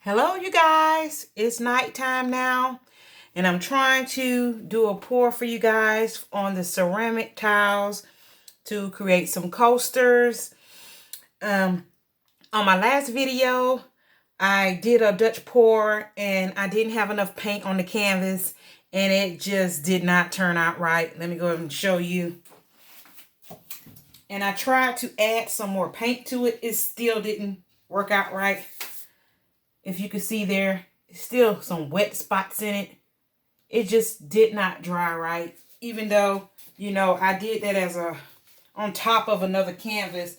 Hello, you guys. It's nighttime now, and I'm trying to do a pour for you guys on the ceramic tiles to create some coasters. On my last video, I did a Dutch pour, and I didn't have enough paint on the canvas, and it just did not turn out right. Let me go ahead and show you. And I tried to add some more paint to it. It still didn't work out right. If you can see there, still some wet spots in it. It just did not dry right. Even though, I did that as on top of another canvas,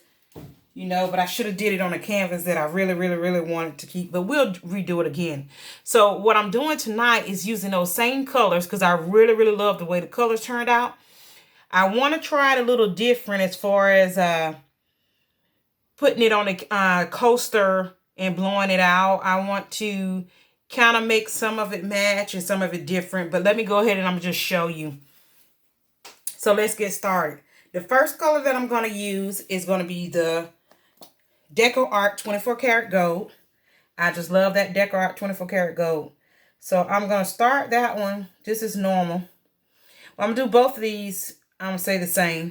but I should have did it on a canvas that I really, really, really wanted to keep. But we'll redo it again. So what I'm doing tonight is using those same colors because I really, really love the way the colors turned out. I want to try it a little different as far as putting it on a coaster and blowing it out. I want to kind of make some of it match and some of it different. But let me go ahead and I'm just show you. So let's get started. The first color that I'm going to use is going to be the Decoart 24 karat gold. I just love that Decoart 24 karat gold. So I'm going to start that one just as normal. Well, I'm going to do both of these. I'm going to say the same.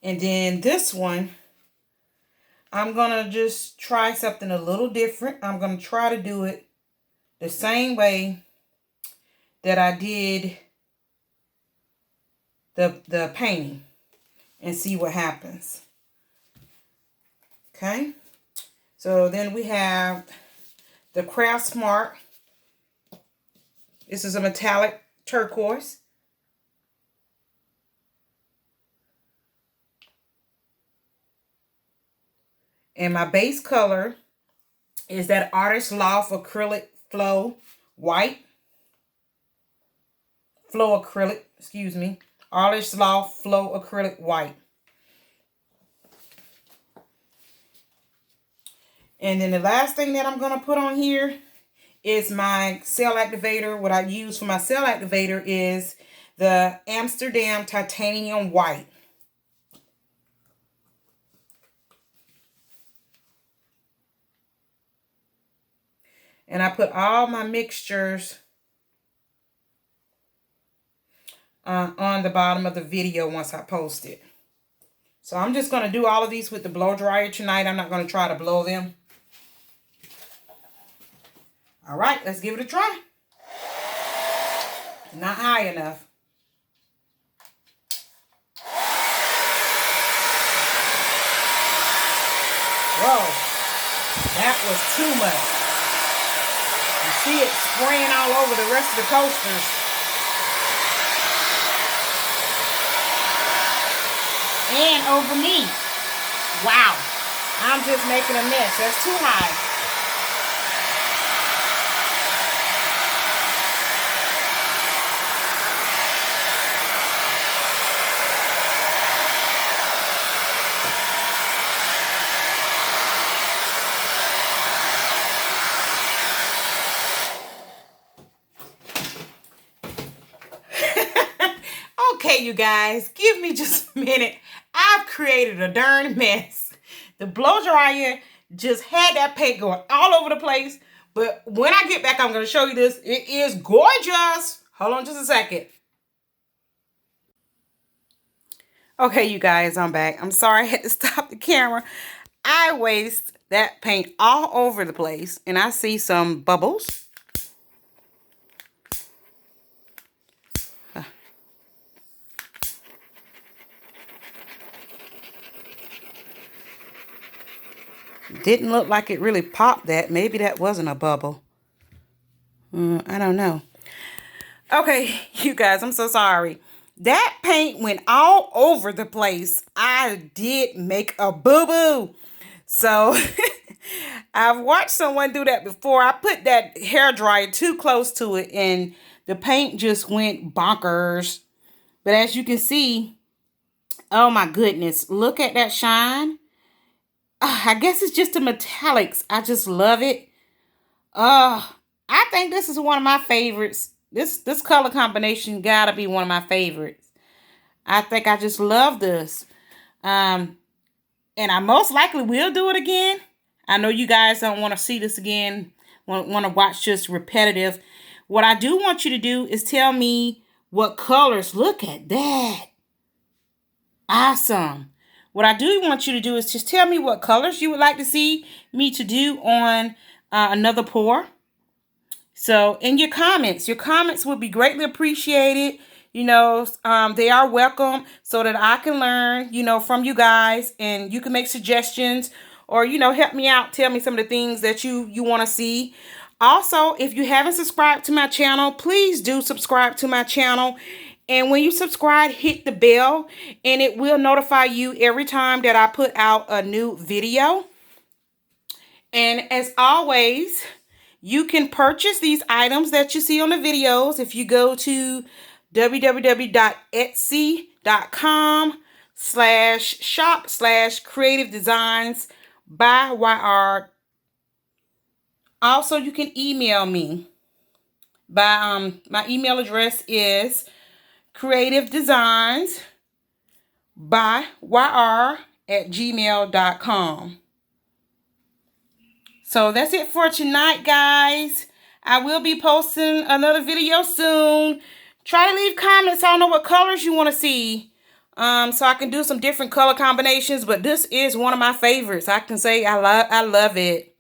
And then this one, I'm going to just try something a little different. I'm going to try to do it the same way that I did the painting and see what happens. Okay. So then we have the Craftsmart. This is a metallic turquoise. And my base color is that Artist Loft Acrylic Flow White. Flow Acrylic, excuse me. Artist Loft Flow Acrylic White. And then the last thing that I'm going to put on here is my cell activator. What I use for my cell activator is the Amsterdam Titanium White. And I put all my mixtures on the bottom of the video once I post it. So I'm just going to do all of these with the blow dryer tonight. I'm not going to try to blow them. All right, let's give it a try. Not high enough. Whoa, that was too much. You see it spraying all over the rest of the coasters. And over me. Wow. I'm just making a mess. That's too high. Okay, you guys, give me just a minute. I've created a darn mess. The blow dryer just had that paint going all over the place. But when I get back, I'm going to show you this. It is gorgeous. Hold on just a second. Okay, you guys, I'm back. I'm sorry I had to stop the camera. I waste that paint all over the place. And I see some bubbles. Didn't look like it really popped that. Maybe that wasn't a bubble. I don't know. Okay, you guys, I'm so sorry. That paint went all over the place. I did make a boo-boo. So, I've watched someone do that before. I put that hairdryer too close to it and the paint just went bonkers. But as you can see, oh my goodness, look at that shine. I guess it's just the metallics. I just love it. I think this is one of my favorites. This color combination gotta be one of my favorites. I think I just love this. and I most likely will do it again. I know you guys don't want to see this again, want to watch just repetitive. What I do want you to do is tell me what colors. Look at that. Awesome. What I do want you to do is just tell me what colors you would like to see me to do on another pour. So in your comments would be greatly appreciated. You know, they are welcome so that I can learn, you know, from you guys, and you can make suggestions or, you know, help me out. Tell me some of the things that you want to see. Also, if you haven't subscribed to my channel, please do subscribe to my channel. And when you subscribe, hit the bell and it will notify you every time that I put out a new video. And as always, you can purchase these items that you see on the videos if you go to www.etsy.com/shop/creative designs by YR. Also, you can email me by my email address is creativedesigns.yr@gmail.com. So that's it for tonight, guys. I will be posting another video soon. Try to leave comments. I don't know what colors you want to see. So I can do some different color combinations, but this is one of my favorites. I can say I love it.